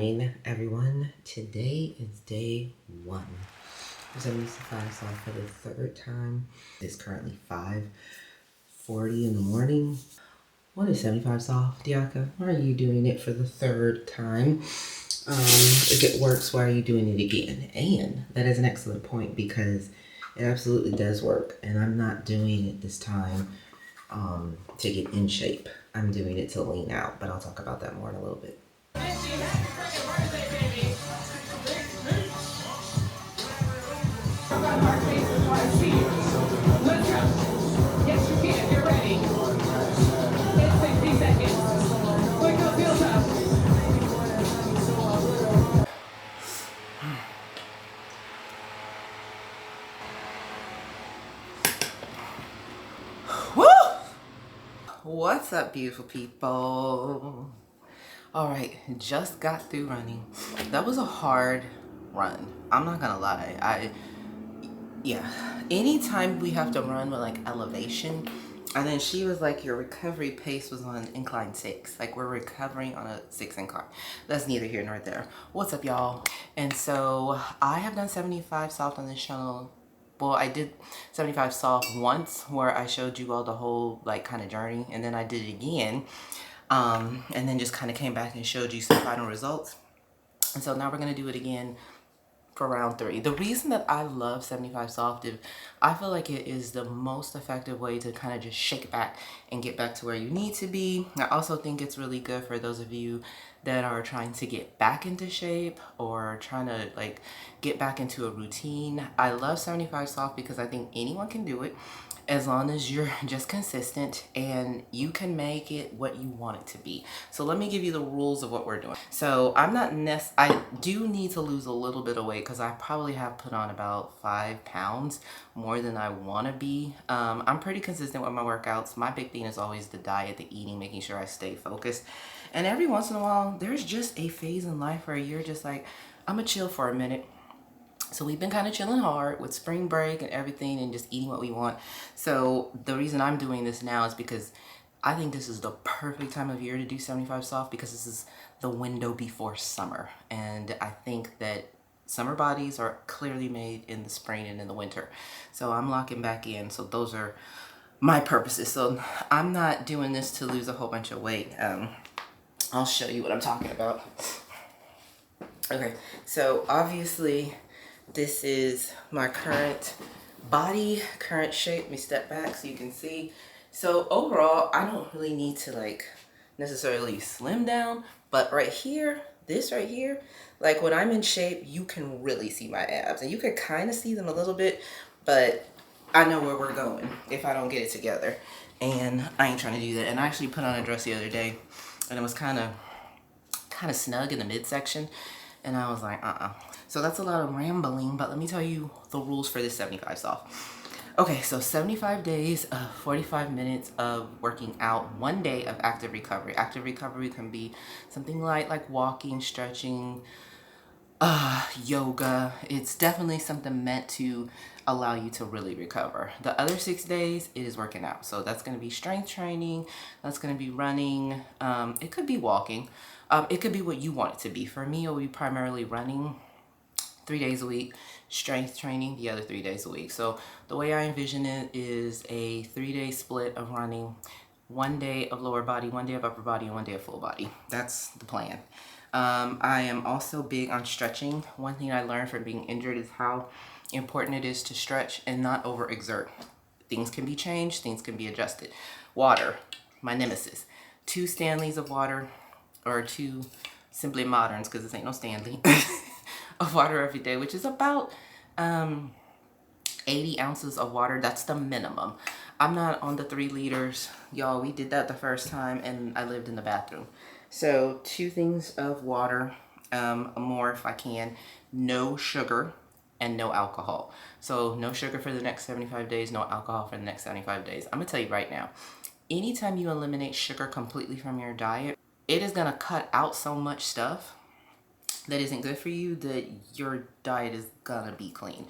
morning, everyone. Today is day 1. 75 soft for the third time. It's currently 5:40 in the morning. What is 75 soft, Diaka? Why are you doing it for the third time? If it works, why are you doing it again? And that is an excellent point because it absolutely does work. And I'm not doing it this time to get in shape. I'm doing it to lean out, but I'll talk about that more in a little bit. Woo! What's up, beautiful people? All right, just got through running. That was a hard run. I'm not gonna lie. Yeah, anytime we have to run with like elevation, and then she was like, your recovery pace was on incline 6. Like we're recovering on a 6 incline. That's neither here nor there. What's up, y'all? And so I have done 75 soft on this channel. Well, I did 75 soft once where I showed you all the whole like kind of journey, and then I did it again. And then just kind of came back and showed you some final results. And so now we're going to do it again for round 3. The reason that I love 75 soft is I feel like it is the most effective way to kind of just shake it back and get back to where you need to be. I also think it's really good for those of you that are trying to get back into shape or trying to like get back into a routine. I love 75 soft because I think anyone can do it as long as you're just consistent and you can make it what you want it to be. So let me give you the rules of what we're doing. So I do need to lose a little bit of weight because I probably have put on about 5 pounds more than I want to be. I'm pretty consistent with my workouts. My big thing is always the diet, the eating, making sure I stay focused. And every once in a while, there's just a phase in life where you're just like, I'm gonna chill for a minute. So we've been kind of chilling hard with spring break and everything and just eating what we want. So the reason I'm doing this now is because I think this is the perfect time of year to do 75 soft because this is the window before summer. And I think that summer bodies are clearly made in the spring and in the winter. So I'm locking back in. So those are my purposes. So I'm not doing this to lose a whole bunch of weight. I'll show you what I'm talking about. Okay, so obviously this is my current body, current shape. Let me step back so you can see. So overall, I don't really need to like necessarily slim down, but right here, this right here, like when I'm in shape, you can really see my abs and you can kind of see them a little bit, but I know where we're going if I don't get it together. And I ain't trying to do that. And I actually put on a dress the other day and it was kind of snug in the midsection. And I was like, So that's a lot of rambling, but let me tell you the rules for this 75 soft. Okay, so 75 days, 45 minutes of working out, 1 day of active recovery. Active recovery can be something light like walking, stretching, yoga. It's definitely something meant to allow you to really recover. The other 6 days, it is working out. So that's going to be strength training. That's going to be running. It could be walking. It could be what you want it to be. For me, it will be primarily running 3 days a week, strength training the other 3 days a week. So the way I envision it is a 3-day split of running, 1 day of lower body, 1 day of upper body, and 1 day of full body. That's the plan. I am also big on stretching. One thing I learned from being injured is how important it is to stretch and not overexert. Things can be changed, things can be adjusted. Water, my nemesis. 2 Stanleys of water, or 2 Simply Moderns, because this ain't no Stanley, of water every day, which is about 80 ounces of water. That's the minimum. I'm not on the 3 liters. Y'all, we did that the first time and I lived in the bathroom. So 2 things of water, more if I can. No sugar and no alcohol. So no sugar for the next 75 days, no alcohol for the next 75 days. I'm gonna tell you right now, anytime you eliminate sugar completely from your diet, it is gonna cut out so much stuff that isn't good for you that your diet is gonna be clean.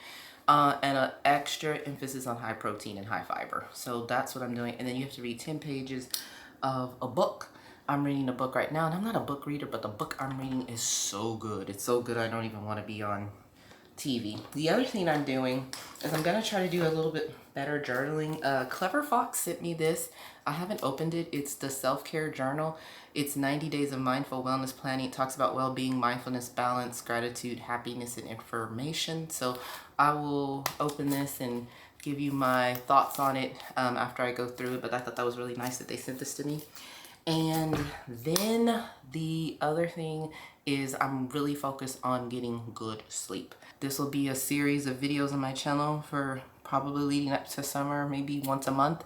And an extra emphasis on high protein and high fiber. So that's what I'm doing. And then you have to read 10 pages of a book I'm reading a book right now, and I'm not a book reader, but the book I'm reading is so good. It's so good I don't even want to be on TV. The other thing I'm doing is I'm going to try to do a little bit better journaling. Clever Fox sent me this. I haven't opened it. It's the self-care journal. It's 90 days of mindful wellness planning. It talks about well-being, mindfulness, balance, gratitude, happiness, and information. So I will open this and give you my thoughts on it after I go through it. But I thought that was really nice that they sent this to me. And then the other thing is I'm really focused on getting good sleep. This will be a series of videos on my channel for probably leading up to summer, maybe once a month,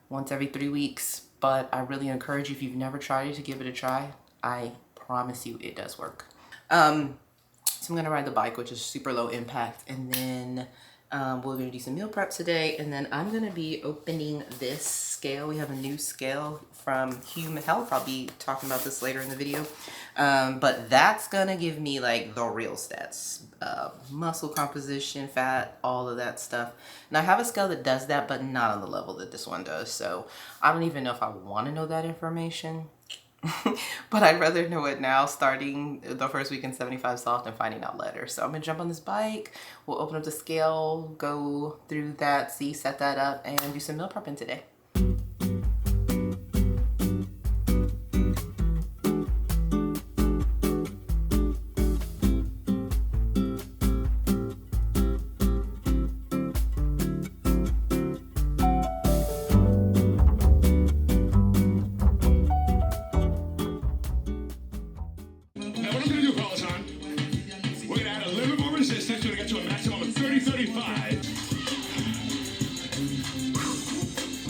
once every 3 weeks. But I really encourage you, if you've never tried it, to give it a try. I promise you it does work. So I'm gonna ride the bike, which is super low impact, and then we're gonna do some meal prep today, and then I'm gonna be opening this scale. We have a new scale from Human Health. I'll be talking about this later in the video, but that's gonna give me like the real stats, muscle composition, fat, all of that stuff. And I have a scale that does that, but not on the level that this one does. So I don't even know if I want to know that information. But I'd rather know it now, starting the first week in 75 soft and finding out later. So I'm gonna jump on this bike, we'll open up the scale, go through that, set that up, and do some meal prepping today.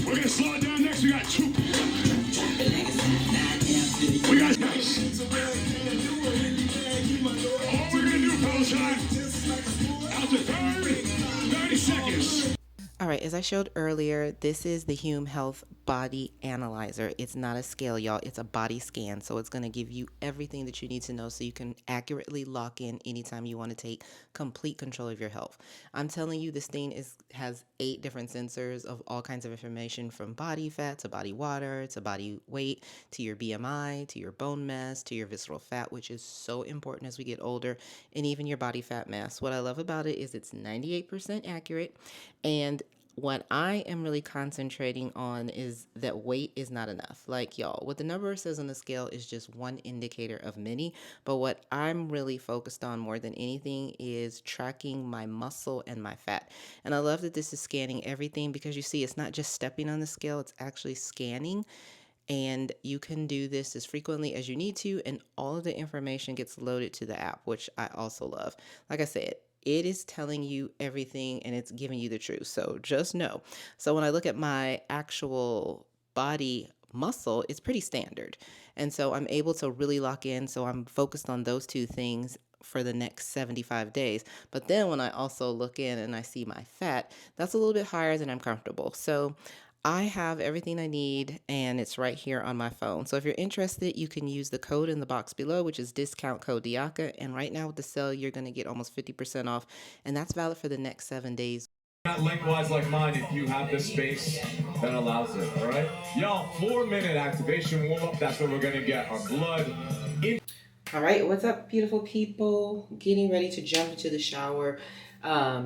We're gonna slow it down next. We got two. We got nice. All we're gonna do, Peloton, out to 30 seconds. All right, as I showed earlier, this is the Hume Health Body Analyzer. It's not a scale, y'all. It's a body scan. So it's going to give you everything that you need to know so you can accurately lock in anytime you want to take complete control of your health. I'm telling you, this thing has 8 different sensors of all kinds of information, from body fat to body water to body weight to your BMI to your bone mass to your visceral fat, which is so important as we get older, and even your body fat mass. What I love about it is it's 98% accurate, and what I am really concentrating on is that weight is not enough. Like, y'all, what the number says on the scale is just one indicator of many. But what I'm really focused on more than anything is tracking my muscle and my fat. And I love that this is scanning everything, because you see, it's not just stepping on the scale, it's actually scanning. And you can do this as frequently as you need to, and all of the information gets loaded to the app, which I also love. Like I said, it is telling you everything and it's giving you the truth. So just know. So when I look at my actual body muscle, it's pretty standard. And so I'm able to really lock in. So I'm focused on those 2 things for the next 75 days. But then when I also look in and I see my fat, that's a little bit higher than I'm comfortable. So I have everything I need, and it's right here on my phone. So if you're interested, you can use the code in the box below, which is discount code Diaka. And right now with the sale, you're going to get almost 50% off, and that's valid for the next 7 days. Not lengthwise like mine if you have the space that allows it, all right? Y'all, 4-minute activation warm-up. That's what we're going to get our blood in. All right, what's up, beautiful people? Getting ready to jump into the shower.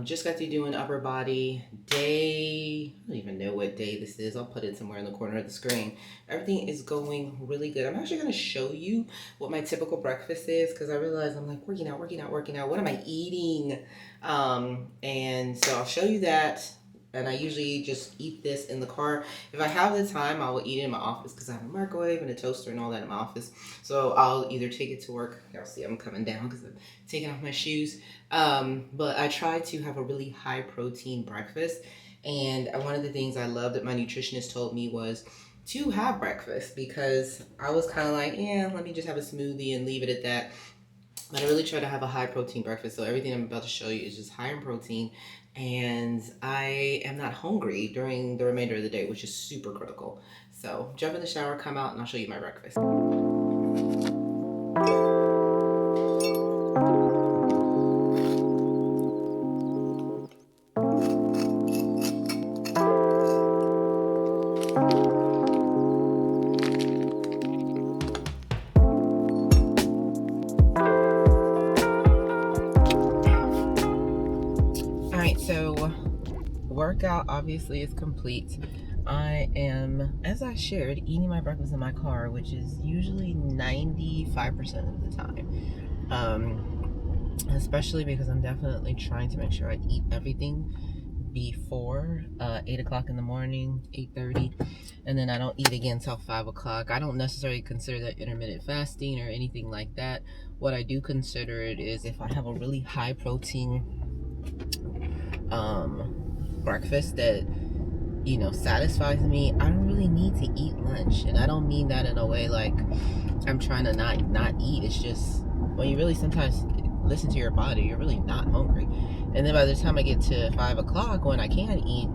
Just got through doing upper body day. I don't even know what day this is. I'll put it somewhere in the corner of the screen. Everything is going really good. I'm actually going to show you what my typical breakfast is, because I realize I'm like working out. What am I eating? And so I'll show you that. And I usually just eat this in the car. If I have the time, I will eat it in my office, because I have a microwave and a toaster and all that in my office. So I'll either take it to work. Y'all see I'm coming down because I'm taking off my shoes. But I try to have a really high protein breakfast. And one of the things I love that my nutritionist told me was to have breakfast, because I was kind of like, yeah, let me just have a smoothie and leave it at that. But I really try to have a high protein breakfast. So everything I'm about to show you is just high in protein. And I am not hungry during the remainder of the day, which is super critical. So jump in the shower, come out, and I'll show you my breakfast. so workout obviously is complete. I am, as I shared, eating my breakfast in my car, which is usually 95% of the time. Especially because I'm definitely trying to make sure I eat everything before 8 o'clock in the morning, 8:30, and then I don't eat again till 5 o'clock. I don't necessarily consider that intermittent fasting or anything like that. What I do consider it is if I have a really high protein breakfast that, you know, satisfies me, I don't really need to eat lunch. And I don't mean that in a way like I'm trying to not eat. It's just when you really sometimes listen to your body, you're really not hungry. And then by the time I get to 5 o'clock when I can eat,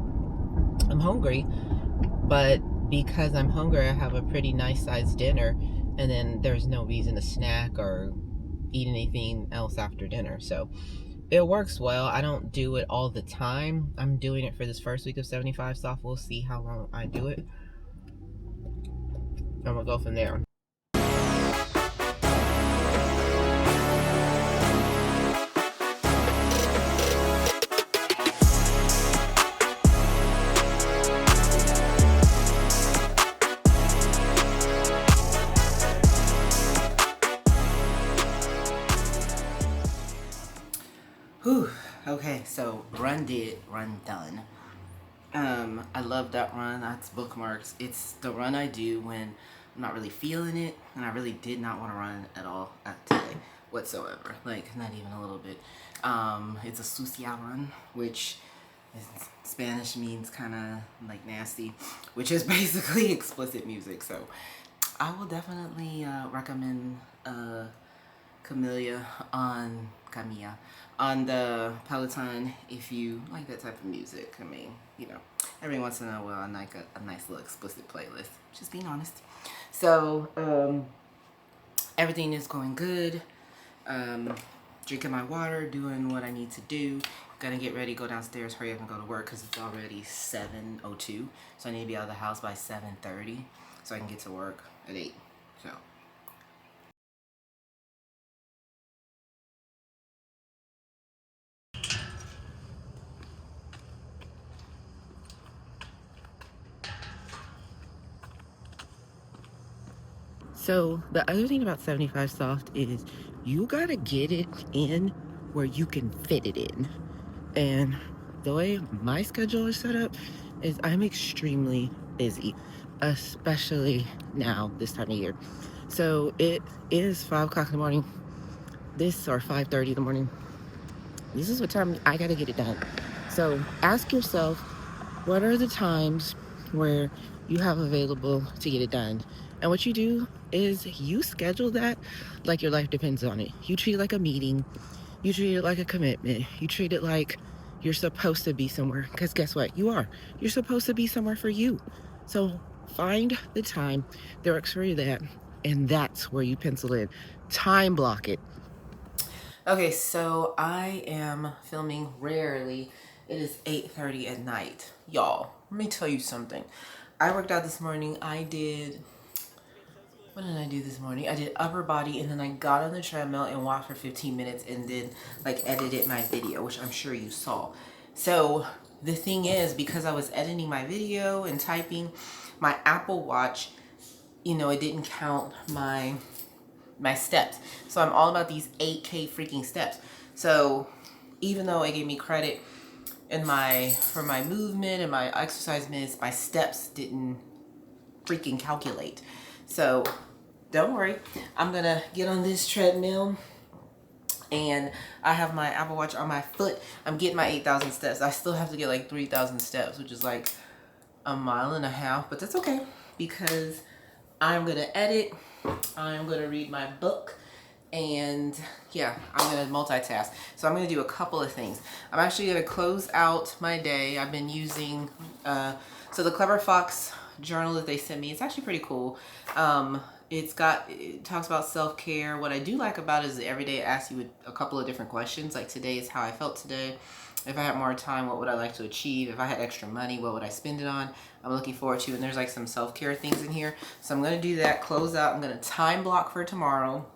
I'm hungry. But because I'm hungry, I have a pretty nice sized dinner, and then there's no reason to snack or eat anything else after dinner. So it works well. I don't do it all the time. I'm doing it for this first week of 75 soft. We'll see how long I do it, and we'll go from there. Whew. Okay, so run done. I love that run. That's bookmarks. It's the run I do when I'm not really feeling it, and I really did not want to run at all today whatsoever. Like, not even a little bit. It's a social run, which in Spanish means kind of like nasty, which is basically explicit music. So I will definitely recommend Camilla on the Peloton if you like that type of music. I mean, you know, every once in a while I like a nice little explicit playlist, just being honest. So everything is going good. Drinking my water, doing what I need to do. Gonna get ready, go downstairs, hurry up and go to work because it's already 7:02. So I need to be out of the house by 7:30 so I can get to work at 8. So So the other thing about 75 soft is you gotta get it in where you can fit it in. And the way my schedule is set up is I'm extremely busy, especially now this time of year. So it is 5 o'clock in the morning, or 5:30 in the morning. This is what time I gotta get it done. So ask yourself, what are the times where you have available to get it done? And what you do is you schedule that like your life depends on it. You treat it like a meeting. You treat it like a commitment. You treat it like you're supposed to be somewhere. Because guess what? You are. You're supposed to be somewhere for you. So find the time that works for you, and that's where you pencil in. Time block it. Okay, so I am filming rarely. It is 8:30 at night. Y'all, let me tell you something. I worked out this morning. What did I do this morning? I did upper body, and then I got on the treadmill and walked for 15 minutes and then like edited my video, which I'm sure you saw. So the thing is, because I was editing my video and typing, my Apple Watch, you know, it didn't count my steps. So I'm all about these 8K freaking steps. So even though it gave me credit for my movement and my exercise minutes, my steps didn't freaking calculate. So don't worry, I'm gonna get on this treadmill, and I have my Apple Watch on my foot. I'm getting my 8,000 steps. I still have to get like 3,000 steps, which is like a mile and a half, but that's okay because I'm gonna edit, I'm gonna read my book, and yeah, I'm gonna multitask. So I'm gonna do a couple of things. I'm actually gonna close out my day. I've been using, so the Clever Fox journal that they sent me, it's actually pretty cool. It talks about self-care. What I do like about it is every day it asks you a couple of different questions. Like today is how I felt today. If I had more time, what would I like to achieve? If I had extra money, what would I spend it on? I'm looking forward to, and there's like some self-care things in here. So I'm gonna do that, close out. I'm gonna time block for tomorrow,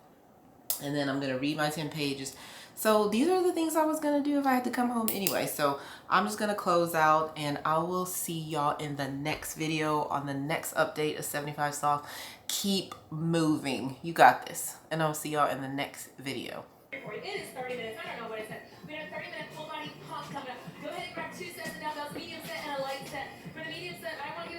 and then I'm gonna read my 10 pages So these are the things I was gonna do if I had to come home anyway. So I'm just gonna close out, and I will see y'all in the next video on the next update of 75 Soft. Keep moving. You got this. And I'll see y'all in the next video. It is 30 minutes. I don't know what it said. We have 30-minute full body pump coming up. Go ahead and grab 2 sets of dumbbells, medium set and a light set. For the medium set, I want you